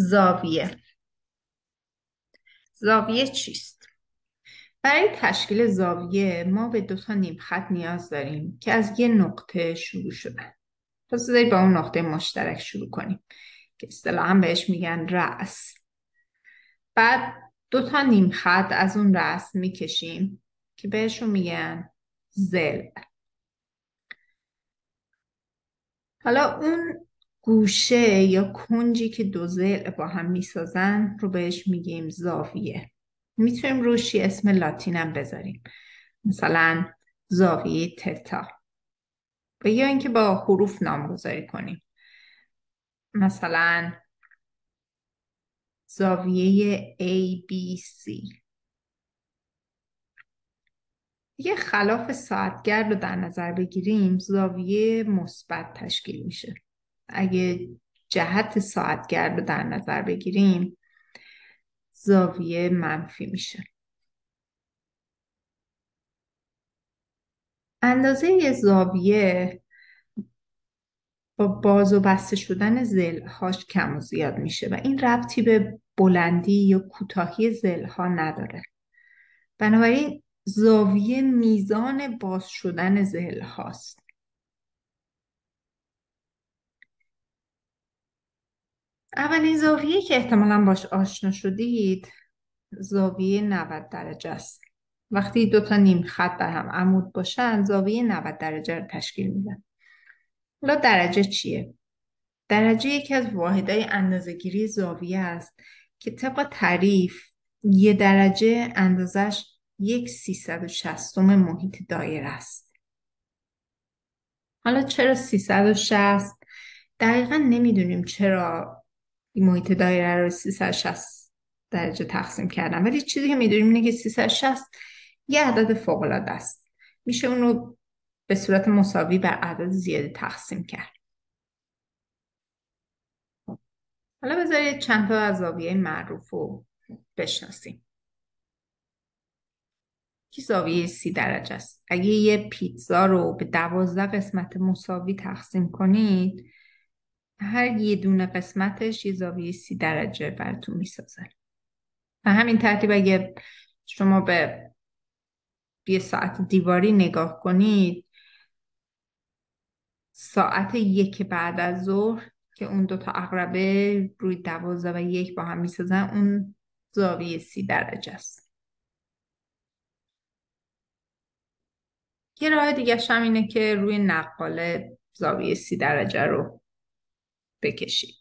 زاویه. زاویه چیست؟ برای تشکیل زاویه ما به دو تا نیم خط نیاز داریم که از یه نقطه شروع شدن. پس بذارید با اون نقطه مشترک شروع کنیم که اصطلاحاً بهش میگن رأس. بعد دو تا نیم خط از اون رأس میکشیم که بهشون میگن ضلع. حالا اون گوشه یا کنجی که دو ضلع با هم میسازن رو بهش میگیم زاویه. میتونیم روش یه اسم لاتینم بذاریم، مثلا زاویه تتا، و یا اینکه با حروف نامگذاری کنیم، مثلا زاویه ABC. دیگه خلاف ساعتگرد رو در نظر بگیریم، زاویه مثبت تشکیل میشه. اگه جهت ساعتگرد رو در نظر بگیریم، زاویه منفی میشه. اندازه یه زاویه با باز و بسته شدن ضلع‌هاش کم و زیاد میشه و این ربطی به بلندی یا کوتاهی ضلع‌ها نداره. بنابراین زاویه میزان باز شدن ضلع‌هاست. اولین زاویه که احتمالاً باش آشنا شدید زاویه 90 درجه است. وقتی دو تا نیم خط بر هم عمود باشن، زاویه 90 درجه رو تشکیل میدن. حالا درجه چیه؟ درجه یکی از واحدهای اندازه‌گیری زاویه است که طبق تعریف یه درجه اندازش 1/360 محیط دایره است. حالا چرا 360؟ دقیقا نمیدونیم چرا این محیط دایره رو 360 درجه تقسیم کردن، ولی چیزی که میدونیم اینه که 360 یه عدد فوق‌العاده است. میشه اون رو به صورت مساوی بر اعداد زیاده تقسیم کرد. حالا بذارید چند تا از زاویه معروف رو بشناسیم. که زاویه 30 درجه است. اگه یه پیتزا رو به 12 قسمت مساوی تقسیم کنید، هر یه دونه قسمتش یه زاویه 30 درجه براتون میسازه. و همین ترتیب اگه شما به یه ساعت دیواری نگاه کنید، ساعت 1 بعد از ظهر که اون دوتا عقربه روی 12 و 1 با هم میسازن، اون زاویه 30 درجه است. یه راه دیگه هم اینه که روی نقاله زاویه 30 درجه رو بکشید.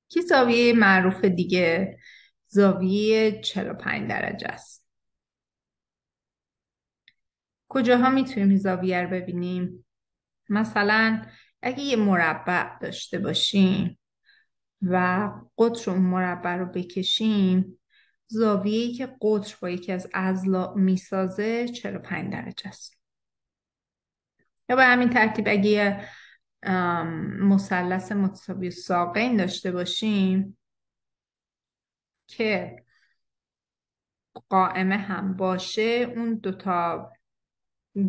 که زاویه معروف دیگه زاویه 45 درجه است. کجاها میتونیم این زاویه رو ببینیم؟ مثلا اگه یه مربع داشته باشیم و قطر اون مربع رو بکشیم، زاویه‌ای که قطر با یکی از اضلاع میسازه 45 درجه است. یا به همین ترتیب اگه یه مثلث متساوی ساقین داشته باشیم که قائمه هم باشه، اون دوتا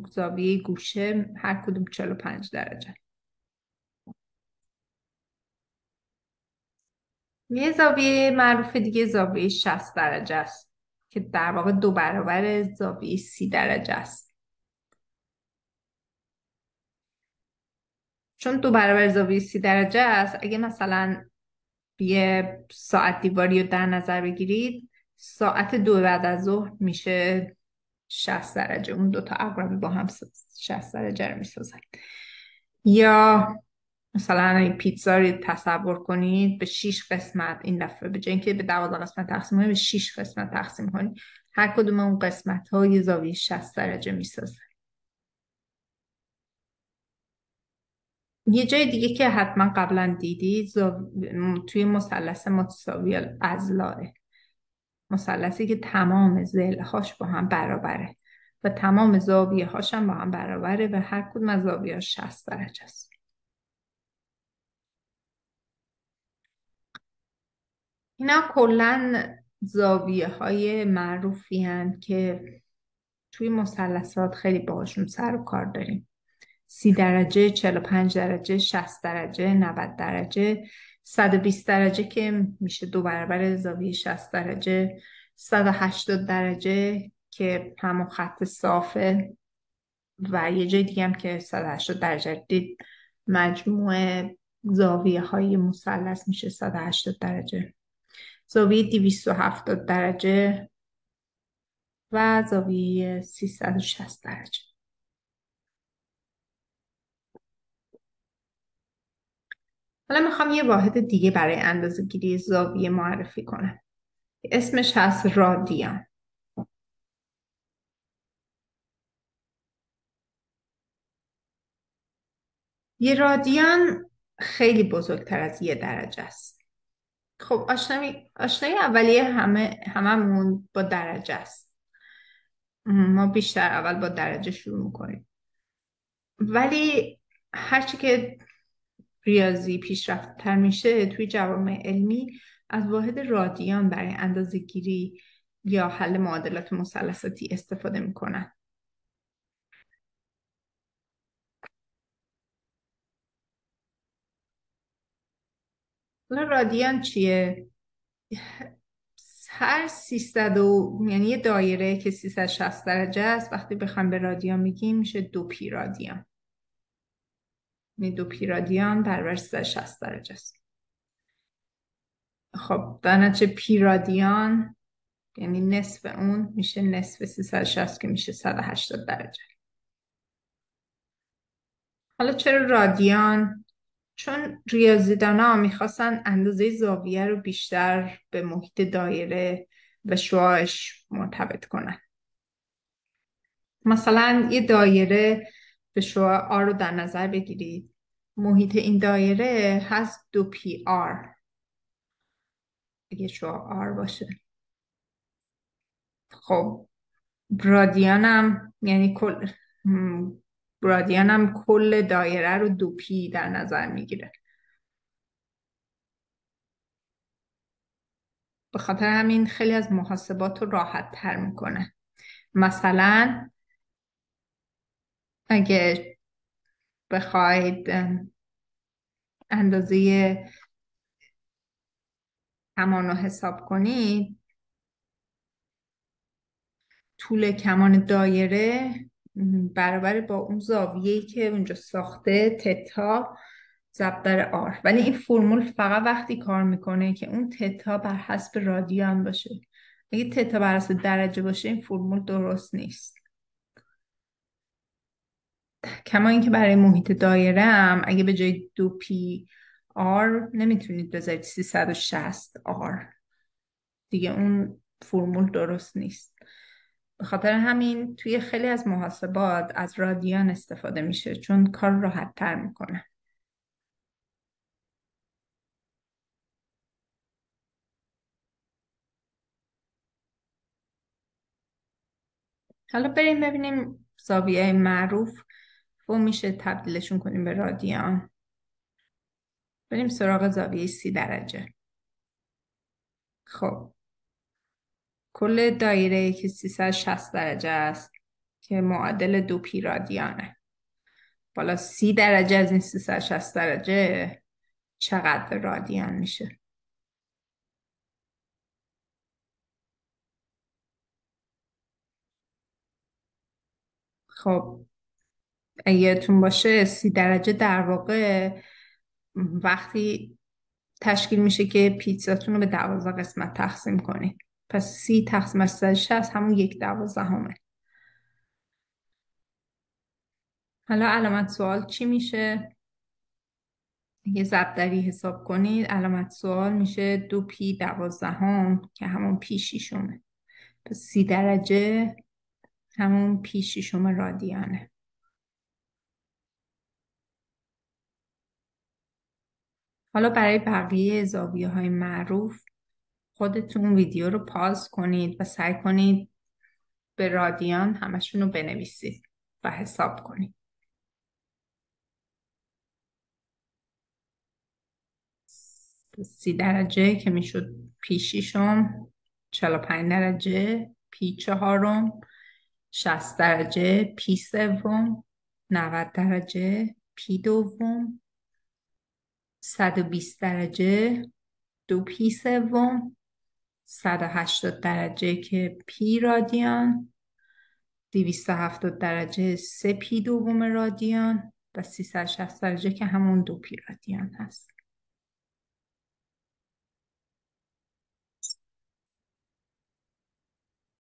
زاویه گوشه هر کدوم 45 درجه. یه زاویه معروف دیگه زاویه 60 درجه است که در واقع 2 برابر زاویه 30 درجه است. چون 2 برابر زاویه 30 درجه است، اگه مثلا یه ساعت دیواری رو در نظر بگیرید، ساعت 2 بعد از ظهر میشه 60 درجه. اون دوتا عقربه با هم 60 درجه رو میسازن. یا مثلا این پیتزا رو تصور کنید به 6 قسمت، این دفعه به جای اینکه به 12 قسمت تقسیم کنید، به 6 قسمت تقسیم کنید. هر کدوم اون قسمت ها یه زاویه 60 درجه میسازن. یه جای دیگه که حتما قبلا دیدید توی مثلث متساوی الاضلاع، مثلثی که تمام ضلع‌هاش با هم برابره و تمام زاویه‌هاش هم با هم برابره و هر کدوم از زاویه‌هاش 60 درجه است. اینا کلا زاویه‌های معروفی هستند که توی مثلثات خیلی باهاشون سر و کار داریم. 30 درجه، 45 درجه، 60 درجه، 90 درجه، 120 درجه که میشه 2 برابر زاویه 60 درجه، 180 درجه که همون خط صافه و یه جای دیگه هم که 180 درجه دید، مجموع زاویه های مثلث میشه 180 درجه، زاویه 270 درجه و زاویه 360 درجه. حالا میخوام یه واحد دیگه برای اندازه گیری زاویه معرفی کنم. اسمش هست رادیان. یه رادیان خیلی بزرگتر از 1 درجه است. خب آشنایی اولیه هممون با درجه است. ما بیشتر اول با درجه شروع میکنیم، ولی هرچی که ریاضی پیشرفت‌تر میشه توی جوامع علمی از واحد رادیان برای اندازه‌گیری یا حل معادلات مثلثاتی استفاده میکنن. حالا رادیان چیه؟ هر 300 یعنی یه دایره که 360 درجه است، وقتی بخوام به رادیان میگیم میشه 2 پی رادیان. یعنی 2 پی رادیان برابر 360 درجه است. خب در نتیجه پی رادیان یعنی نصف اون میشه نصف 360 که میشه 180 درجه. حالا چرا رادیان؟ چون ریاضیدانا میخواستن اندازه زاویه رو بیشتر به محیط دایره و شعاعش مرتبط کنن. مثلا یه دایره به شعاع آر رو در نظر بگیرید. محیط این دایره هست 2 پی آر اگه شعاع آر باشه. خب رادیانم یعنی رادیانم کل دایره رو 2 پی در نظر میگیره. به خاطر همین خیلی از محاسبات رو راحت تر میکنه. مثلا اگه بخواید اندازه کمان رو حساب کنید، طول کمان دایره برابر با اون زاویه‌ای که اونجا ساخته تتا ضرب در آر، ولی این فرمول فقط وقتی کار میکنه که اون تتا بر حسب رادیان باشه. اگه تتا بر حسب درجه باشه این فرمول درست نیست. کما اینکه برای محیط دایره هم اگه به جای 2 پی آر نمیتونید بذارید 360 آر، دیگه اون فرمول درست نیست. به خاطر همین توی خیلی از محاسبات از رادیان استفاده میشه چون کار راحت تر میکنه. حالا بریم ببینیم زاویه معروف و میشه تبدیلشون کنیم به رادیان. بریم سراغ زاویه 30 درجه. خب کل دایره که 360 درجه است که معادل 2 پی رادیانه. بالا 30 درجه از این 360 درجه چقدر رادیان میشه؟ خب اگه یادتون باشه 30 درجه در واقع وقتی تشکیل میشه که پیتزاتون رو به 12 قسمت تقسیم کنید. پس 30 تقسیم بر 360 همون 1/12. حالا علامت سوال چی میشه؟ یه ضربدری حساب کنید. علامت سوال میشه 2 پی 12 که همون پی شیشمه. پس 30 درجه همون پی شیشم رادیانه. حالا برای بقیه زاویه های معروف خودتون ویدیو رو پاز کنید و سعی کنید به رادیان همشون رو بنویسید و حساب کنید. 30 درجه که میشد پی شیشم، 45 درجه پی چهارم، 60 درجه پی سوم 90 درجه پی دوم، 120 درجه دو پی سوم، 180 درجه که پی رادیان، 270 درجه سه پی دوم رادیان و 360 درجه که همون دو پی رادیان هست.